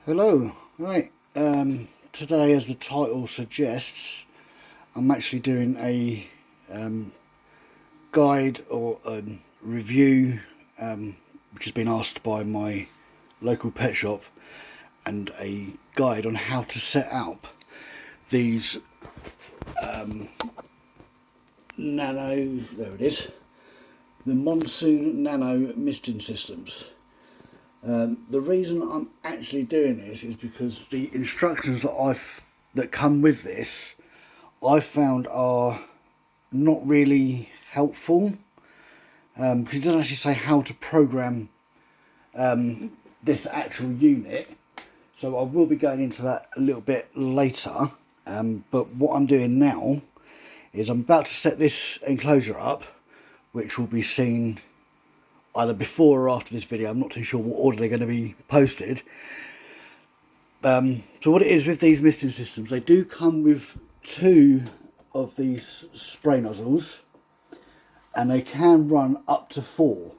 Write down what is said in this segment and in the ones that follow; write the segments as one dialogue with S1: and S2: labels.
S1: Hello, right, today, as the title suggests, I'm actually doing a guide or a review which has been asked by my local pet shop, and a guide on how to set up these nano, there it is, the monsoon nano misting systems. The reason I'm actually doing this is because the instructions that come with this, I found are not really helpful, because it doesn't actually say how to program this actual unit. So I will be going into that a little bit later. But what I'm doing now is I'm about to set this enclosure up, which will be seen either before or after this video. I'm not too sure what order they're going to be posted. So what it is with these misting systems, they do come with two of these spray nozzles, and they can run up to four.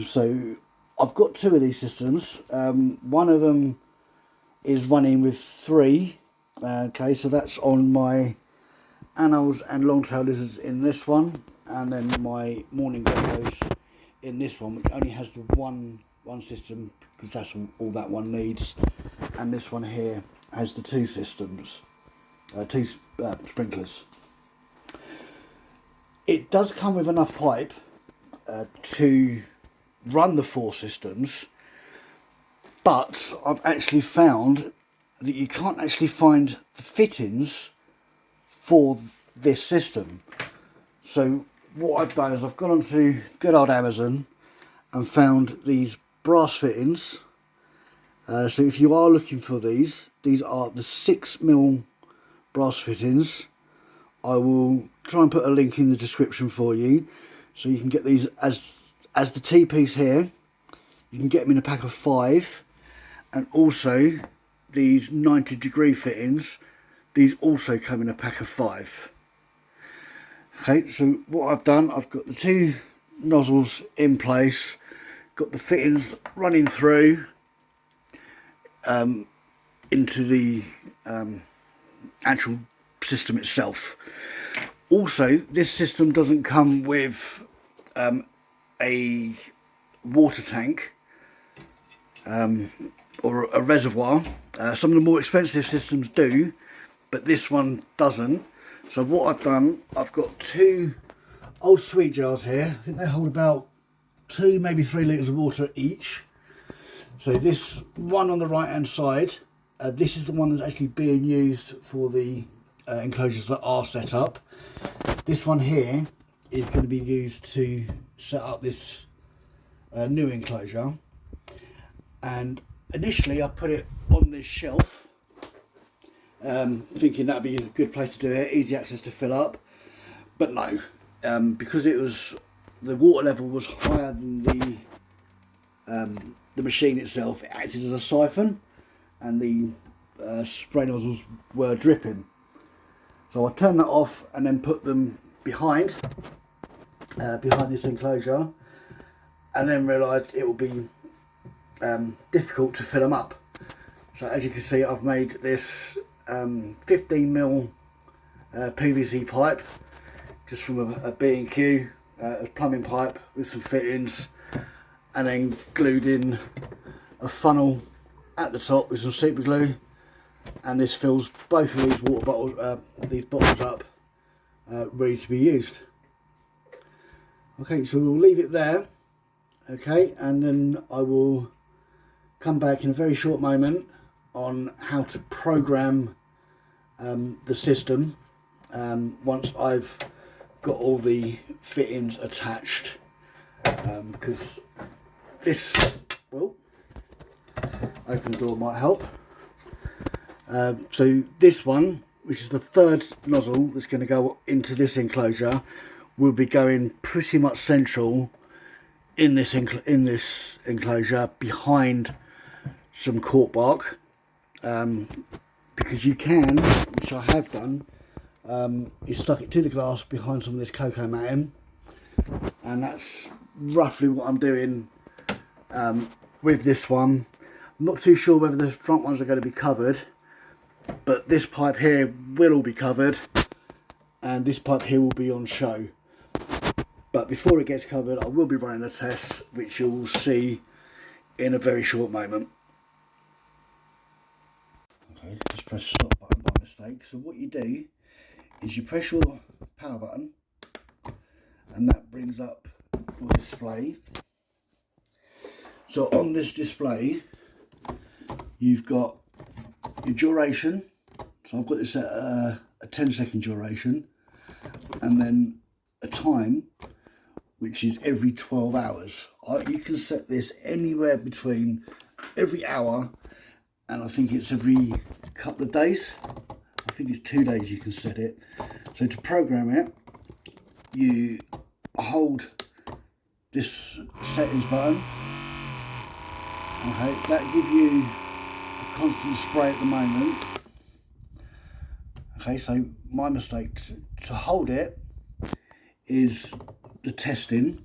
S1: So I've got two of these systems. One of them is running with three. Okay, so that's on my anoles and long-tailed lizards in this one, and then my mourning geckos in this one, which only has the one system, because that's all that one needs. And this one here has the two systems, two sprinklers. It does come with enough pipe to run the four systems, but I've actually found that you can't actually find the fittings for this system. So what I've done is I've gone onto good old Amazon and found these brass fittings. So if you are looking for these are the 6mm brass fittings. I will try and put a link in the description for you, so you can get these as the T-piece here. You can get them in a pack of 5, and also these 90-degree fittings. These also come in a pack of 5. Okay, so what I've done, I've got the two nozzles in place, got the fittings running through into the actual system itself. Also, this system doesn't come with a water tank or a reservoir. Some of the more expensive systems do, but this one doesn't. So what I've done, I've got two old sweet jars here. I think they hold about 2, maybe 3 litres of water each. So this one on the right hand side, this is the one that's actually being used for the enclosures that are set up. This one here is going to be used to set up this new enclosure. And initially I put it on this shelf, thinking that'd be a good place to do it, easy access to fill up. But no, because the water level was higher than the machine itself, it acted as a siphon, and the spray nozzles were dripping. So I turned that off and then put them behind this enclosure, and then realised it will be difficult to fill them up. So as you can see, I've made this 15mm PVC pipe, just from a B&Q, a plumbing pipe with some fittings, and then glued in a funnel at the top with some super glue, and this fills both of these water bottles, these bottles up, ready to be used. Okay, so we'll leave it there. Okay, and then I will come back in a very short moment on how to program the system once I've got all the fittings attached, because this, well, open the door might help. So this one, which is the third nozzle that's going to go into this enclosure, will be going pretty much central in this enclosure behind some cork bark, because you can, which I have done, is stuck it to the glass behind some of this cocoa matting, and that's roughly what I'm doing with this one. not too sure whether the front ones are going to be covered, but this pipe here will all be covered and this pipe here will be on show. But before it gets covered, I will be running a test which you'll see in a very short moment. Okay, just press stop button by mistake. So what you do is you press your power button and that brings up your display. So on this display you've got your duration. So I've got this at a 10-second duration, and then a time which is every 12 hours. You can set this anywhere between every hour and I think it's every couple of days. I think it's 2 days you can set it. So to program it, you hold this settings button. Okay, that gives you a constant spray at the moment. Okay, so my mistake to hold it is the testing.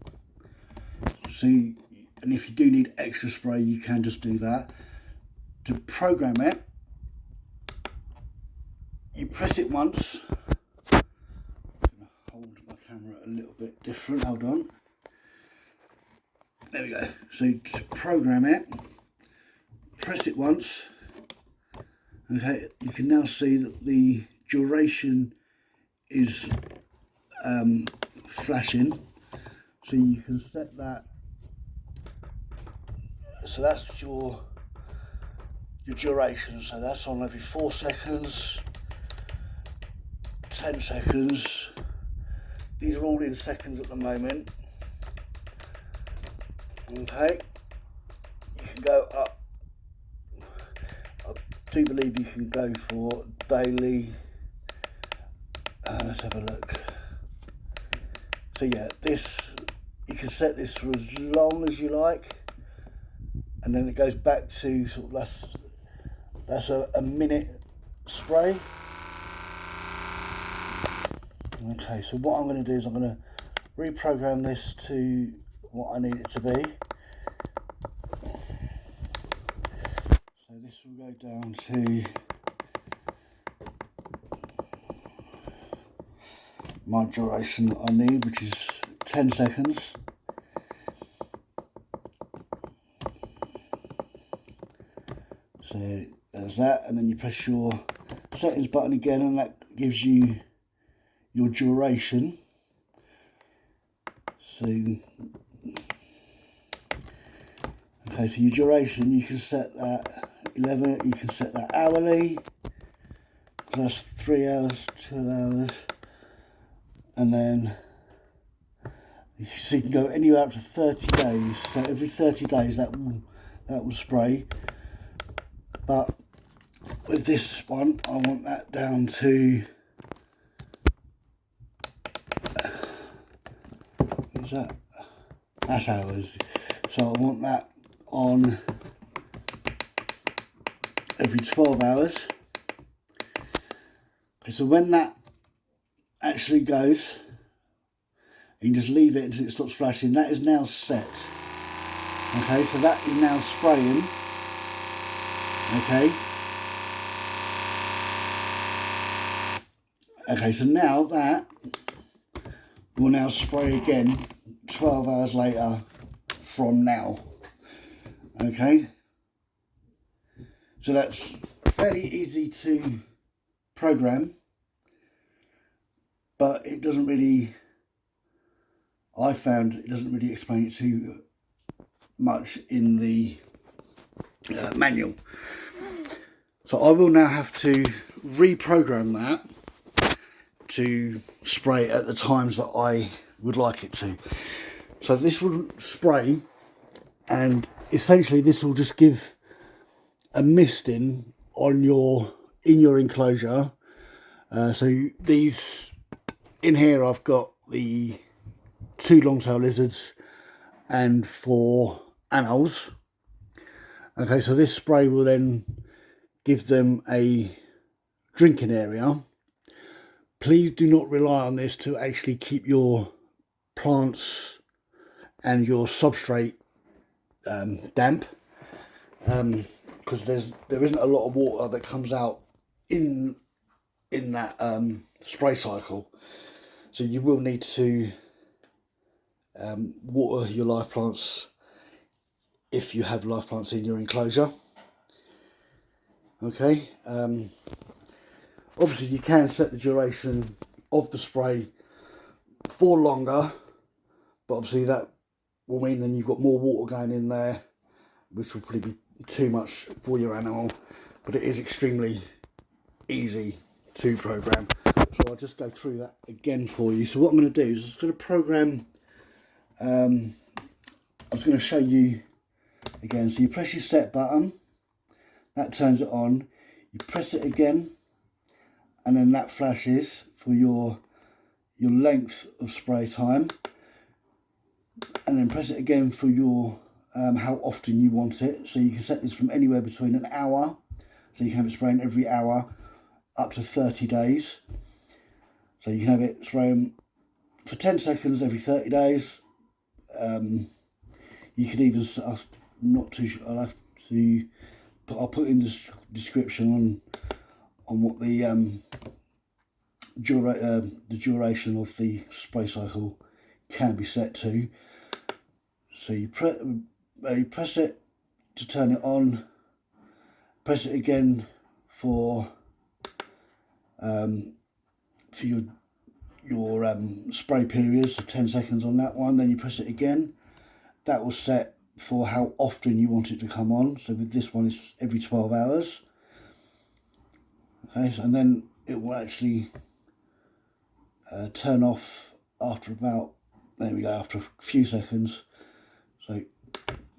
S1: So, and if you do need extra spray, you can just do that. To program it, you press it once. I'm gonna hold my camera a little bit different. Hold on. There we go. So to program it, press it once. Okay, you can now see that the duration is flashing. So you can set that. So that's your duration. So that's on every 4 seconds, 10 seconds. These are all in seconds at the moment. Okay, you can go up. I do believe you can go for daily. Let's have a look. So yeah, this, you can set this for as long as you like, and then it goes back to sort of that's a minute spray. Okay, so what I'm going to do is I'm going to reprogram this to what I need it to be. So this will go down to my duration that I need, which is 10 seconds. So there's that, and then you press your settings button again and that gives you your duration. So okay, so your duration, you can set that 11, you can set that hourly, plus 3 hours, 2 hours, and then so you can go anywhere up to 30 days. So every 30 days that will spray. But with this one, I want that down to what's that? That's hours. So I want that on every 12 hours. Okay, so when that actually goes, you can just leave it until it stops flashing. That is now set. Okay, so that is now spraying. Okay. Okay, so now that will now spray again 12 hours later from now. Okay. So that's fairly easy to program, but it doesn't really, I found it doesn't really explain it too much in the manual. So I will now have to reprogram that to spray at the times that I would like it to. So this will spray, and essentially this will just give a misting on in your enclosure. So these in here, I've got the 2 long-tailed lizards and 4 anoles. Okay, so this spray will then give them a drinking area. Please do not rely on this to actually keep your plants and your substrate damp. because there isn't a lot of water that comes out in that spray cycle, so you will need to water your live plants if you have live plants in your enclosure. Okay, obviously you can set the duration of the spray for longer, but obviously that will mean then you've got more water going in there, which will probably be too much for your animal. But it is extremely easy to program, so I'll just go through that again for you. So what I'm going to do is I'm just going to program, I was going to show you again. So you press your set button, that turns it on, you press it again, and then that flashes for your length of spray time, and then press it again for your how often you want it. So you can set this from anywhere between an hour, so you can have it spraying every hour, up to 30 days. So you can have it spraying for 10 seconds every 30 days. You could even, I'm not too sure, I'll put in the description on what the duration of the spray cycle can be set to. So you press it to turn it on, press it again for your spray period, so 10 seconds on that one. Then you press it again. That will set for how often you want it to come on. So with this one, it's every 12 hours. Okay, and then it will actually turn off after about, there we go, after a few seconds. So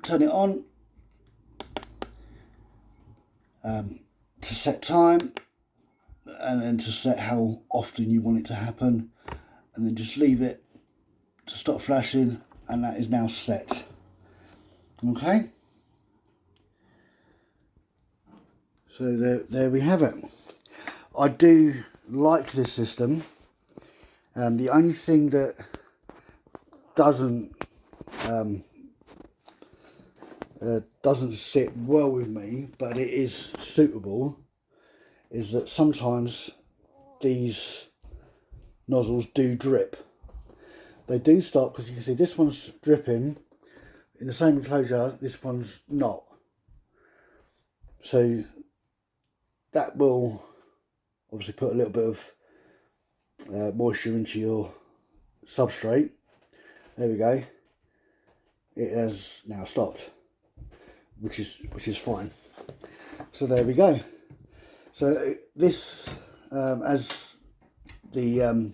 S1: turn it on to set time, and then to set how often you want it to happen, and then just leave it to stop flashing, and that is now set. Okay, so there we have it. I do like this system. The only thing that doesn't sit well with me, but it is suitable, is that sometimes these nozzles do drip. They do stop, because you can see this one's dripping in the same enclosure, this one's not. So that will obviously put a little bit of moisture into your substrate. There we go. It has now stopped, which is fine. So there we go. So this, as the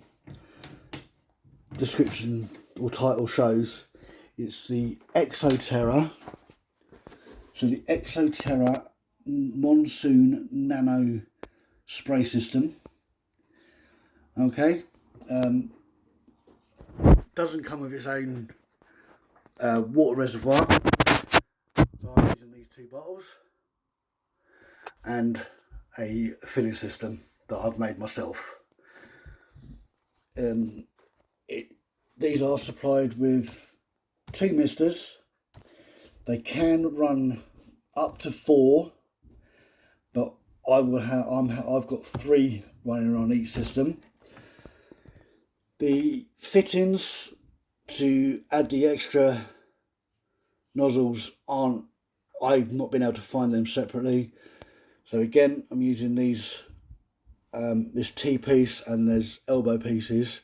S1: description or title shows, it's the Terra. So the Terra monsoon nano spray system. Okay, doesn't come with its own water reservoir. So I'm using these two bottles and a filling system that I've made myself. These are supplied with 2 misters. They can run up to 4, but I've got 3 running on each system. The fittings to add the extra nozzles I've not been able to find them separately. So again, I'm using these this T-piece, and there's elbow pieces,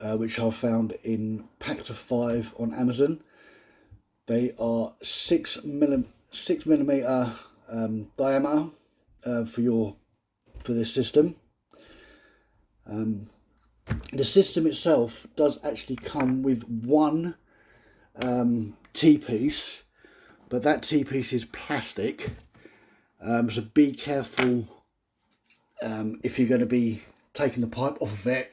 S1: which I've found in packs of 5 on Amazon. They are 6 millimeter diameter for this system. The system itself does actually come with 1 T-piece, but that T-piece is plastic, so be careful if you're going to be taking the pipe off of it,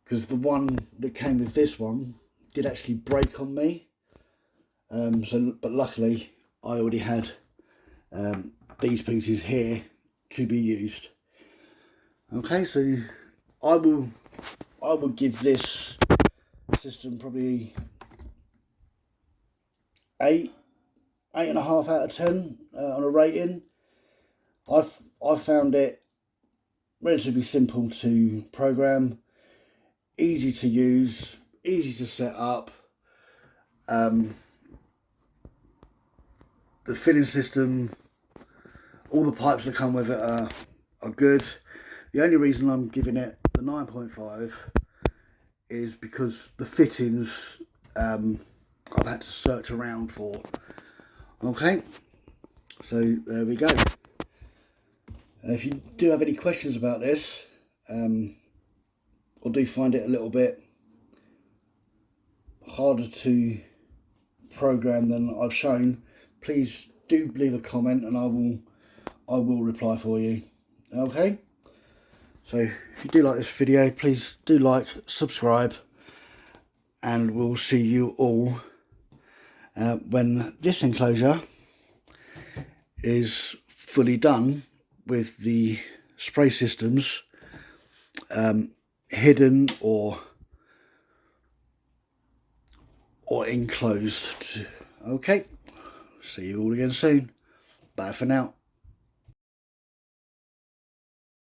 S1: because the one that came with this one did actually break on me. But luckily I already had these pieces here to be used. Okay, so I will give this system probably 8 8.5 out of 10 on a rating. I've found it relatively simple to program, easy to use, easy to set up. The filling system, all the pipes that come with it are good. The only reason I'm giving it the 9.5 is because the fittings I've had to search around for. Okay, so there we go. If you do have any questions about this, or do find it a little bit harder to program than I've shown, please do leave a comment and I will reply for you. Okay, so if you do like this video, please do like, subscribe, and we'll see you all when this enclosure is fully done with the spray systems hidden or enclosed. Okay, see you all again soon. Bye for now.